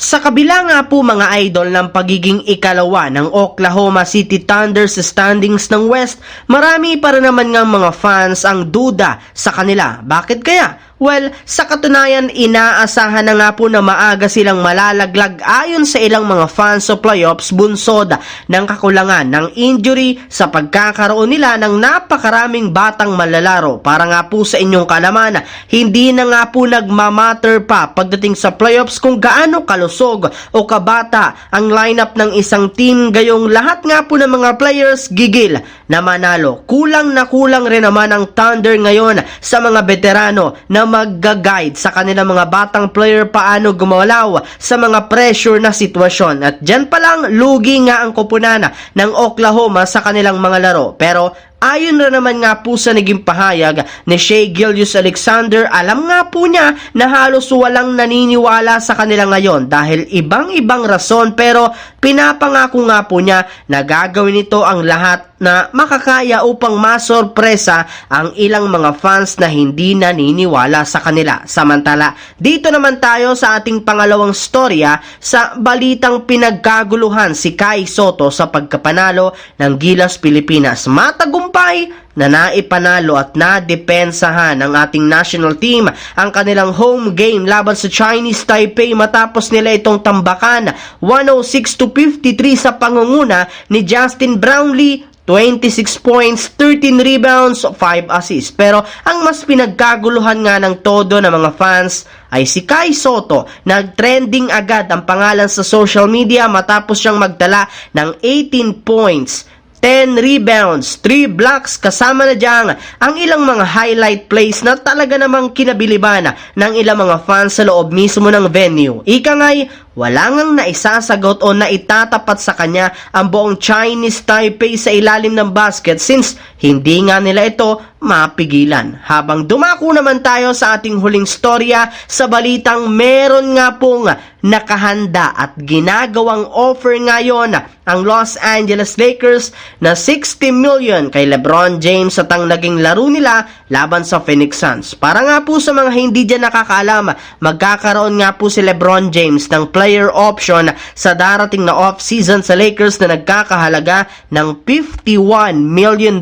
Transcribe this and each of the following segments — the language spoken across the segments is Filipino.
Sa kabila nga po mga idol ng pagiging ikalawa ng Oklahoma City Thunder sa standings ng West, marami pa rin naman ng mga fans ang duda sa kanila. Bakit kaya? Well, sa katunayan, inaasahan na nga po na maaga silang malalaglag ayon sa ilang mga fans sa playoffs bunsod ng kakulangan ng injury sa pagkakaroon nila ng napakaraming batang malalaro. Para nga po sa inyong kalaman, hindi na nga po nagmamatter pa pagdating sa playoffs kung gaano kalusog o kabata ang lineup ng isang team, gayong lahat nga po ng mga players gigil na manalo. Kulang na kulang rin naman ang Thunder ngayon sa mga veterano na magga-guide sa kanilang mga batang player paano gumalaw sa mga pressure na sitwasyon. At dyan pa lang, lugi nga ang koponan ng Oklahoma sa kanilang mga laro. Pero ayon na naman nga po sa naging pahayag ni Shai Gilgeous-Alexander, alam nga po niya na halos walang naniniwala sa kanila ngayon dahil ibang-ibang rason, pero pinapangako nga po niya na gagawin ito ang lahat na makakaya upang masorpresa ang ilang mga fans na hindi naniniwala sa kanila. Samantala, dito naman tayo sa ating pangalawang storya sa balitang pinagkaguluhan si Kai Sotto sa pagkapanalo ng Gilas Pilipinas. Matagumpay na naipanalo at nadepensahan ng ating national team ang kanilang home game laban sa Chinese Taipei matapos nila itong tambakan 106-53 sa pangunguna ni Justin Brownlee. 26 points, 13 rebounds, 5 assists. Pero ang mas pinagkaguluhan nga ng todo ng mga fans ay si Kai Sotto. Nag-trending agad ang pangalan sa social media matapos siyang magtala ng 18 points, 10 rebounds, 3 blocks, kasama na dyan ang ilang mga highlight plays na talaga namang kinabiliban ng ilang mga fans sa loob mismo ng venue. Ika nga'y wala ngang naisasagot o naitatapat sa kanya ang buong Chinese Taipei sa ilalim ng basket since hindi nga nila ito mapigilan. Habang dumako naman tayo sa ating huling storya sa balitang meron nga pong nakahanda at ginagawang offer ngayon ang Los Angeles Lakers na 60 million kay LeBron James at ang naging laro nila laban sa Phoenix Suns. Para nga po sa mga hindi dyan nakakaalam, magkakaroon nga po si LeBron James ng player option sa darating na off-season sa Lakers na nagkakahalaga ng $51 million.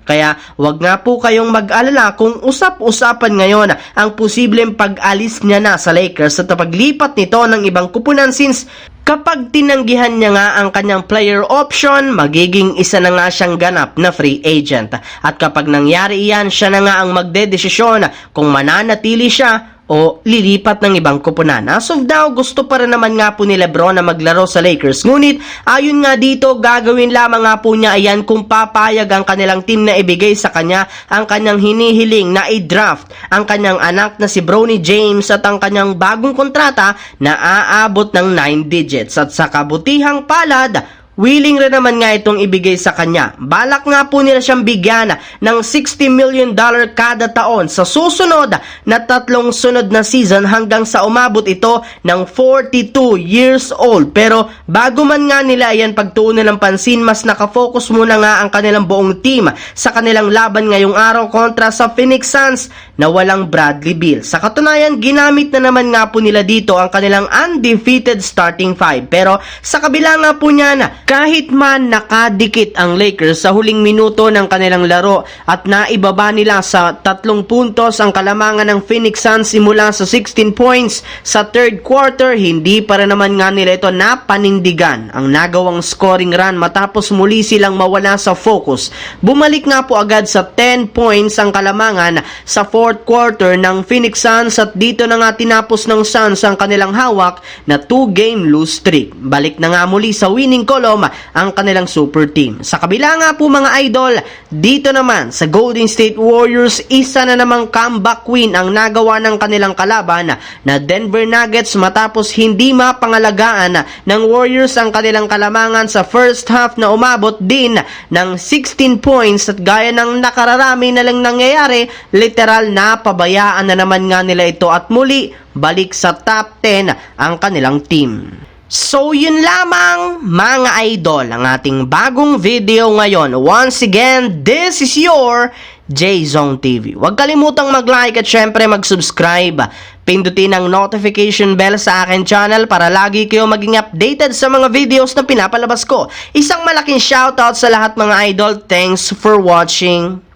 Kaya wag nga po kayong mag-alala kung usap-usapan ngayon ang posibleng pag-alis niya na sa Lakers at paglipat nito ng ibang kupunan since kapag tinanggihan niya nga ang kanyang player option, magiging isa na nga siyang ganap na free agent. At kapag nangyari iyan, siya na nga ang magdedesisyon kung mananatili siya o lilipat ng ibang koponan. As of now, gusto pa rin naman nga po ni LeBron na maglaro sa Lakers. Ngunit, ayon nga dito, gagawin lamang nga po niya ayan kung papayag ang kanilang team na ibigay sa kanya ang kanyang hinihiling na i-draft ang kanyang anak na si Bronny James at ang kanyang bagong kontrata na aabot ng 9 digits. At sa kabutihang palad, willing rin naman nga itong ibigay sa kanya. Balak nga po nila siyang bigyan ng $60 million kada taon sa susunod na 3 sunod na season hanggang sa umabot ito ng 42 years old. Pero bago man nga nila ayan pagtuunan ng pansin, mas nakafocus muna nga ang kanilang buong team sa kanilang laban ngayong araw kontra sa Phoenix Suns na walang Bradley Beal. Sa katunayan, ginamit na naman nga po nila dito ang kanilang undefeated starting 5. Pero sa kabila nga po niya na kahit man nakadikit ang Lakers sa huling minuto ng kanilang laro at naibaba nila sa 3 puntos ang kalamangan ng Phoenix Suns simula sa 16 points sa third quarter, hindi para naman nga nila ito napanindigan ang nagawang scoring run matapos muli silang mawala sa focus. Bumalik nga po agad sa 10 points ang kalamangan sa fourth quarter ng Phoenix Suns at dito na nga tinapos ng Suns ang kanilang hawak na 2-game lose streak. Balik na nga muli sa winning column ang kanilang super team. Sa kabila nga po mga idol, dito naman sa Golden State Warriors, isa na namang comeback win ang nagawa ng kanilang kalaban na Denver Nuggets matapos hindi mapangalagaan ng Warriors ang kanilang kalamangan sa first half na umabot din ng 16 points at gaya ng nakararami na lang nangyayari, literal na pabayaan na naman nga nila ito at muli balik sa top 10 ang kanilang team. So yun lamang mga idol ang ating bagong video ngayon. Once again, this is your J-Zone TV. Huwag kalimutang mag-like at syempre mag-subscribe. Pindutin ang notification bell sa akin channel para lagi kayo maging updated sa mga videos na pinapalabas ko. Isang malaking shoutout sa lahat mga idol. Thanks for watching.